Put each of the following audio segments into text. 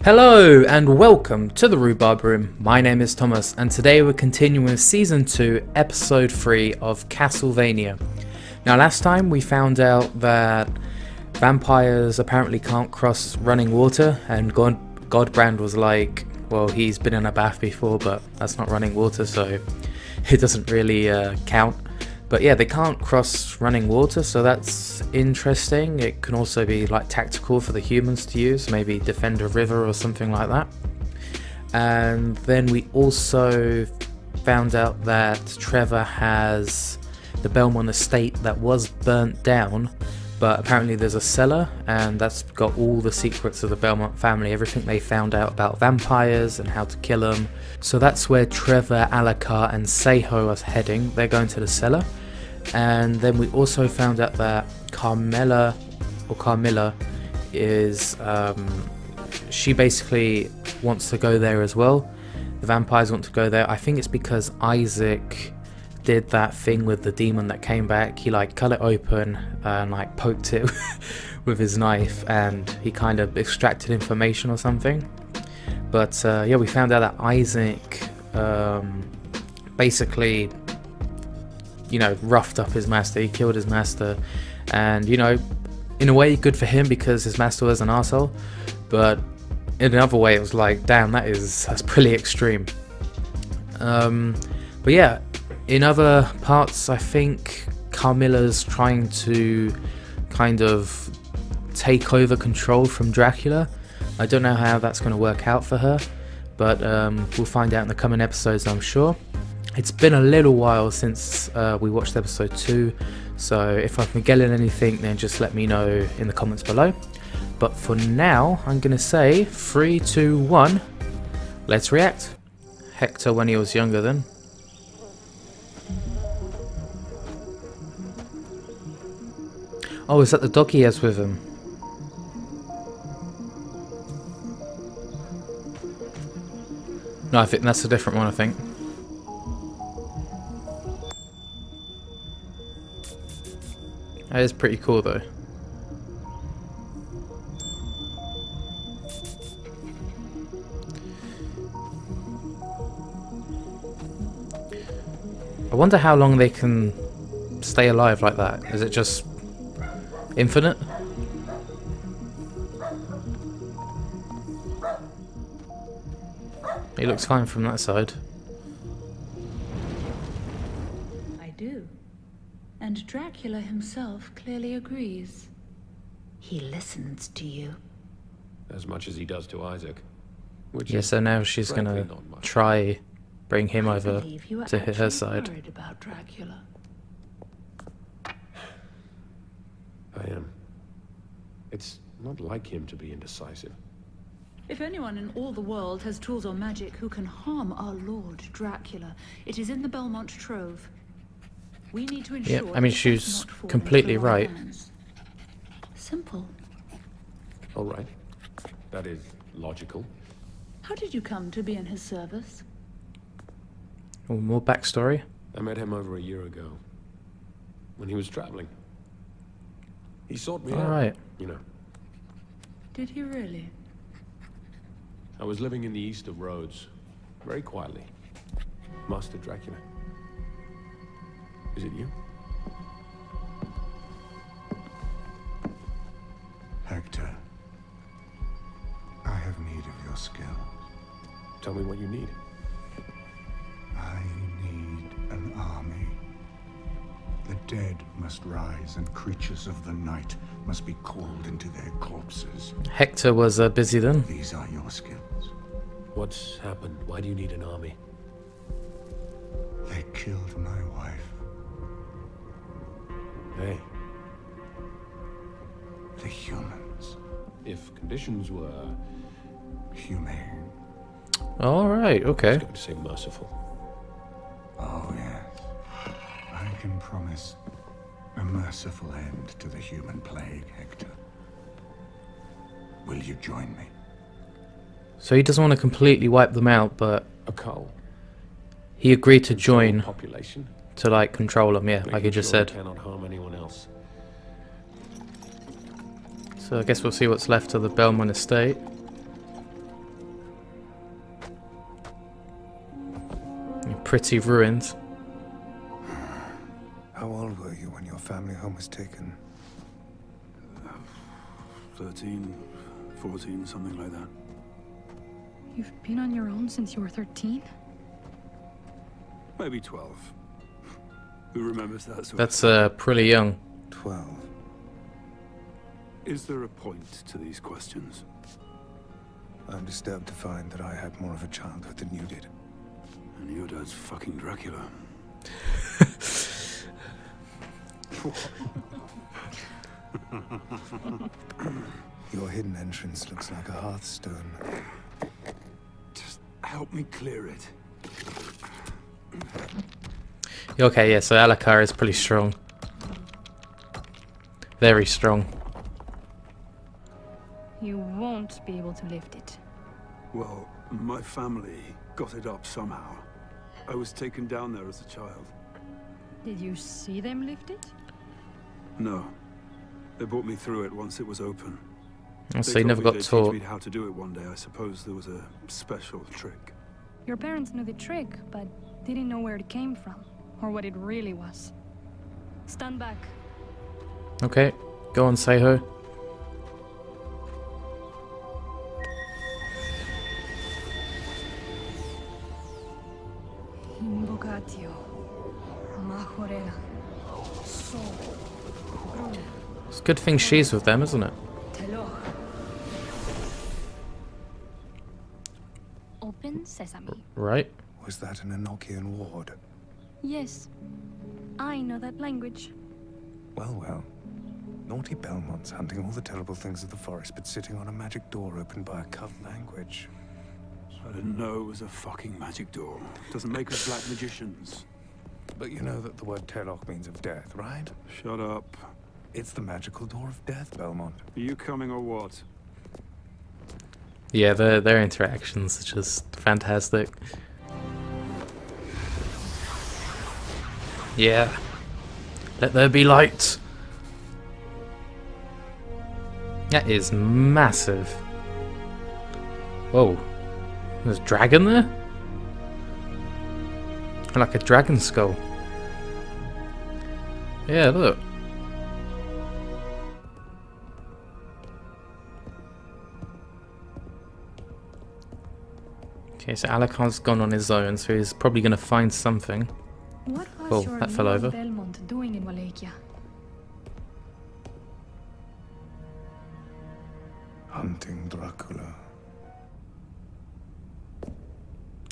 Hello and welcome to the Rhubarb Room. My name is Thomas and today we're continuing with Season 2, Episode 3 of Castlevania. Now last time we found out that vampires apparently can't cross running water, and Godbrand was like, well, he's been in a bath before but that's not running water, so it doesn't really count. But yeah, they can't cross running water, so that's interesting. It can also be like tactical for the humans to use, maybe defend a river or something like that. And then we also found out that Trevor has the Belmont estate that was burnt down, but apparently there's a cellar and that's got all the secrets of the Belmont family, everything they found out about vampires and how to kill them. So that's where Trevor, Alucard and Seiho are heading. They're going to the cellar. And then we also found out that Carmilla is she basically wants to go there as well. The vampires want to go there. I think it's because Isaac did that thing with the demon that came back. He like cut it open and like poked it with his knife, and he kind of extracted information or something. But yeah, we found out that Isaac basically, you know, roughed up his master. He killed his master, and you know, in a way good for him because his master was an arsehole, but in another way it was like, damn, that's pretty extreme. But yeah, in other parts I think Carmilla's trying to kind of take over control from Dracula. I don't know how that's going to work out for her, but we'll find out in the coming episodes, I'm sure. It's been a little while since we watched episode 2, so if I'm forgetting anything then just let me know in the comments below. But for now, I'm going to say 3, 2, 1, let's react. Hector when he was younger then. Oh, is that the dog he has with him? No, I think that's a different one, I think. That is pretty cool though. I wonder how long they can stay alive like that. Is it just infinite? He looks fine from that side. And Dracula himself clearly agrees. He listens to you. As much as he does to Isaac. Yeah, so now she's gonna try bring him over to her side. Worried about Dracula. I am. It's not like him to be indecisive. If anyone in all the world has tools or magic who can harm our Lord Dracula, it is in the Belmont Trove. We need to ensure. Yeah, I mean, she's completely right. Simple. All right. That is logical. How did you come to be in his service? Oh, more backstory. I met him over a year ago when he was traveling. He sought me out, right. You know. Did he really? I was living in the east of Rhodes, very quietly. Master Dracula. Is it you? Hector, I have need of your skills. Tell me what you need. I need an army. The dead must rise and creatures of the night must be called into their corpses. Hector was busy then. These are your skills. What's happened? Why do you need an army? They killed my wife. Hey. The humans. If conditions were Humane. Alright, okay. I was going to say merciful. Oh, yes. I can promise a merciful end to the human plague, Hector. Will you join me? So he doesn't want to completely wipe them out, but A cull. he agreed to join Population. to like control them, yeah, like Making you just sure said. it cannot harm anyone else. So I guess we'll see what's left of the Belmont estate. pretty ruined. How old were you when your family home was taken? 13, 14, something like that. You've been on your own since you were 13? Maybe 12. Who remembers that sort That's of pretty young. 12. Is there a point to these questions? I'm disturbed to find that I had more of a childhood than you did. And your dad's fucking Dracula. Your hidden entrance looks like a hearthstone. Just help me clear it. Okay, yeah, so Alucard is pretty strong. Very strong. You won't be able to lift it. Well, my family got it up somehow. I was taken down there as a child. Did you see them lift it? No. They brought me through it once it was open. Oh, so They you never told got me they'd taught. teach me how to do it one day. I suppose there was a special trick. Your parents knew the trick, but didn't know where it came from, or what it really was. Stand back. Okay, go on, Seiho. Invocatio. Majorela. So. It's a good thing she's with them, isn't it? Teloch. Open sesame. Right? Was that an Enochian ward? Yes. I know that language. Well, well. Naughty Belmont's hunting all the terrible things of the forest, but sitting on a magic door opened by a cult language. I didn't know it was a fucking magic door. Doesn't make us black magicians. But you know that the word Teloch means of death, right? Shut up. It's the magical door of death, Belmont. Are you coming or what? Yeah, their interactions are just fantastic. Yeah. Let there be light. That is massive. Whoa. There's a dragon there? Like a dragon skull. Yeah, look. Okay, so Alucard's gone on his own, so he's probably going to find something. What was Oh, your that fell Lord over. Belmont doing in Wallachia? Hunting Dracula.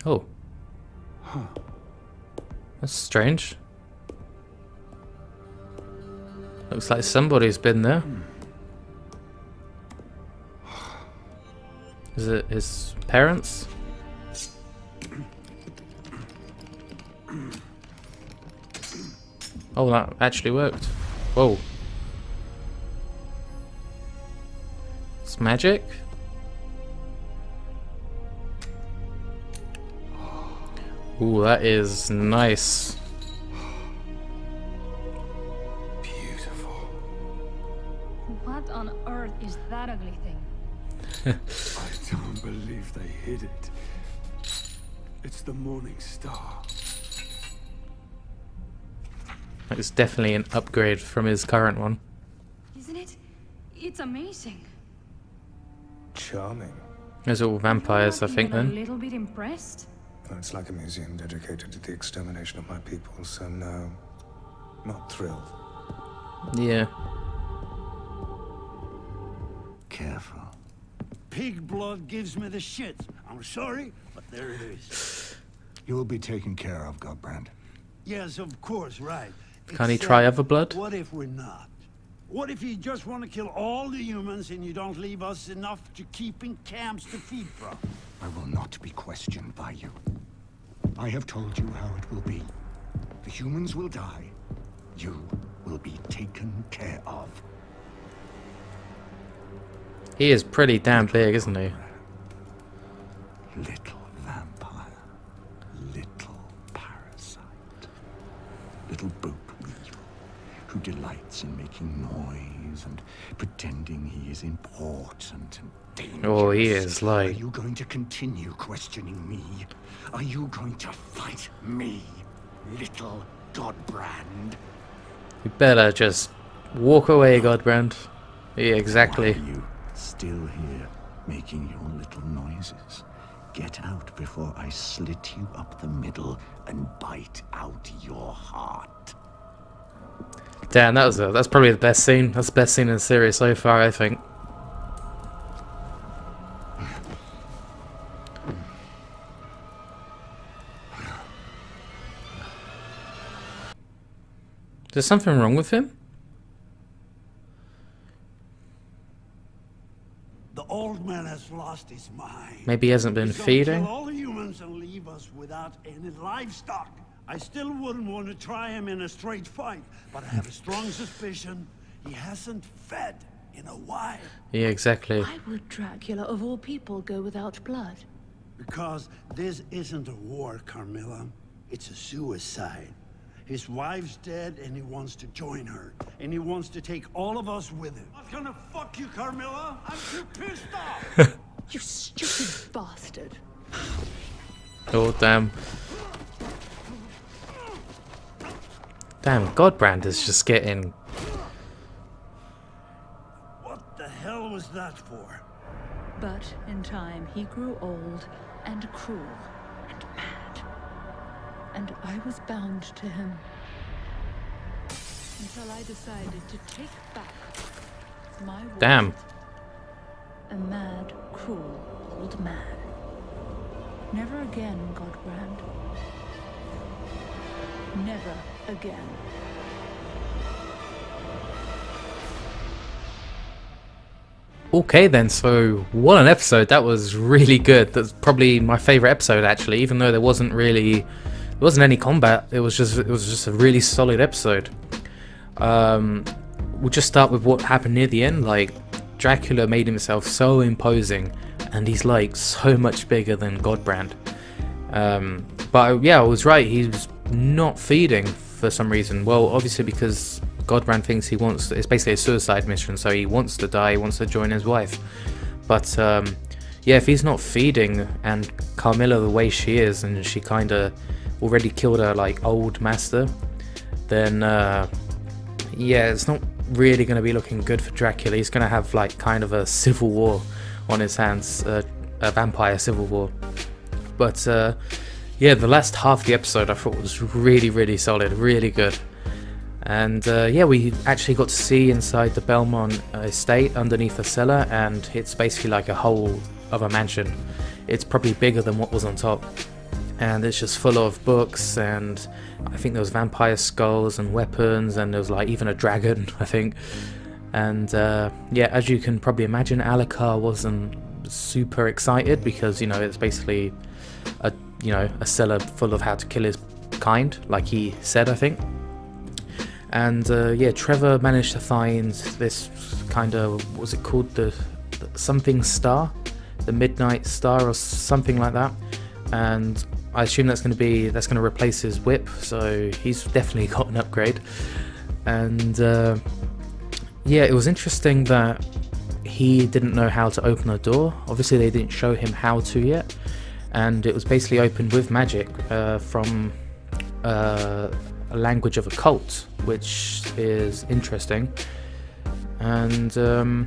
Oh. Huh. That's strange. Looks like somebody's been there. Is it his parents? Oh, that actually worked. Whoa. It's magic? Ooh, that is nice. Beautiful. What on earth is that ugly thing? I don't believe they hid it. It's the Morning Star. It's definitely an upgrade from his current one. Isn't it? It's amazing. Charming. There's all vampires, I You're not think, even then. a little bit impressed? Well, it's like a museum dedicated to the extermination of my people, so no. Not thrilled. Yeah. Careful. Pig blood gives me the shit. I'm sorry, but there it is. You will be taken care of, Godbrand. Yes, of course, right. Can he Except, try other blood? What if we're not? What if you just want to kill all the humans and you don't leave us enough to keep in camps to feed from? I will not be questioned by you. I have told you how it will be. The humans will die. You will be taken care of. He is pretty damn big, isn't he? Little vampire. Little parasite. Little boat weevil who delights in making noise and pretending he is important and dangerous. Oh, he is Are like... you going to continue questioning me? Are you going to fight me, little Godbrand? You better just walk away, Godbrand. Yeah, exactly. Why are you still here, making your little noises? Get out before I slit you up the middle and bite out your heart. Damn, that's probably the best scene. That's the best scene in the series so far, I think. Is there something wrong with him? The old man has lost his mind. Maybe he hasn't been He's gonna feeding? kill all the humans and leave us without any livestock. I still wouldn't want to try him in a straight fight, but I have a strong suspicion he hasn't fed in a while. Yeah, exactly. Why would Dracula, of all people, go without blood? Because this isn't a war, Carmilla. It's a suicide. His wife's dead and he wants to join her. And he wants to take all of us with him. I'm gonna fuck you, Carmilla. I'm too pissed off. You stupid bastard. Oh, damn. Damn, Godbrand is just getting... What the hell was that for? But in time, he grew old and cruel and mad. And I was bound to him. Until I decided to take back my word. Damn. A mad, cruel old man. Never again, Godbrand. Never again. Okay then, so what an episode. That was really good. That's probably my favourite episode actually, even though there wasn't any combat. It was just a really solid episode. We'll just start with what happened near the end. Like, Dracula made himself so imposing, and he's like so much bigger than Godbrand. But yeah, I was right, he was not feeding for some reason. Well, obviously because Godbrand thinks he wants, it's basically a suicide mission, so he wants to die, he wants to join his wife. But yeah, if he's not feeding, and Carmilla the way she is, and she kind of already killed her like old master, then yeah, it's not really going to be looking good for Dracula. He's going to have like kind of a civil war on his hands, a vampire civil war. But yeah, the last half of the episode I thought was really solid, really good. And yeah, we actually got to see inside the Belmont estate underneath the cellar, and it's basically like a whole other mansion. It's probably bigger than what was on top, and it's just full of books, and I think there was vampire skulls and weapons, and there was like even a dragon, I think. And yeah, as you can probably imagine, Alucard wasn't super excited because, you know, it's basically a cellar full of how to kill his kind, like he said, I think. And yeah, Trevor managed to find this kind of, what was it called, the something star, the Midnight Star or something like that. And I assume that's going to replace his whip, so he's definitely got an upgrade. And yeah, it was interesting that he didn't know how to open a door. Obviously they didn't show him how to yet, and it was basically opened with magic from a language of occult, which is interesting. And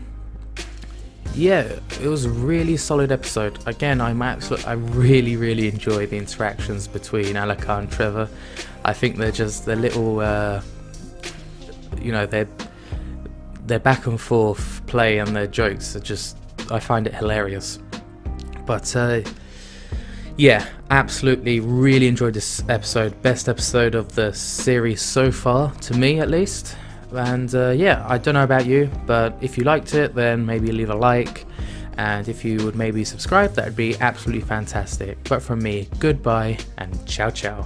yeah, it was a really solid episode. Again, I really enjoy the interactions between Alucard and Trevor. I think they're little you know, their back and forth play and their jokes are just, I find it hilarious. But yeah, absolutely really enjoyed this episode. Best episode of the series so far, to me at least. And yeah, I don't know about you, but if you liked it, then maybe leave a like, and if you would maybe subscribe, that would be absolutely fantastic. But from me, goodbye and ciao ciao.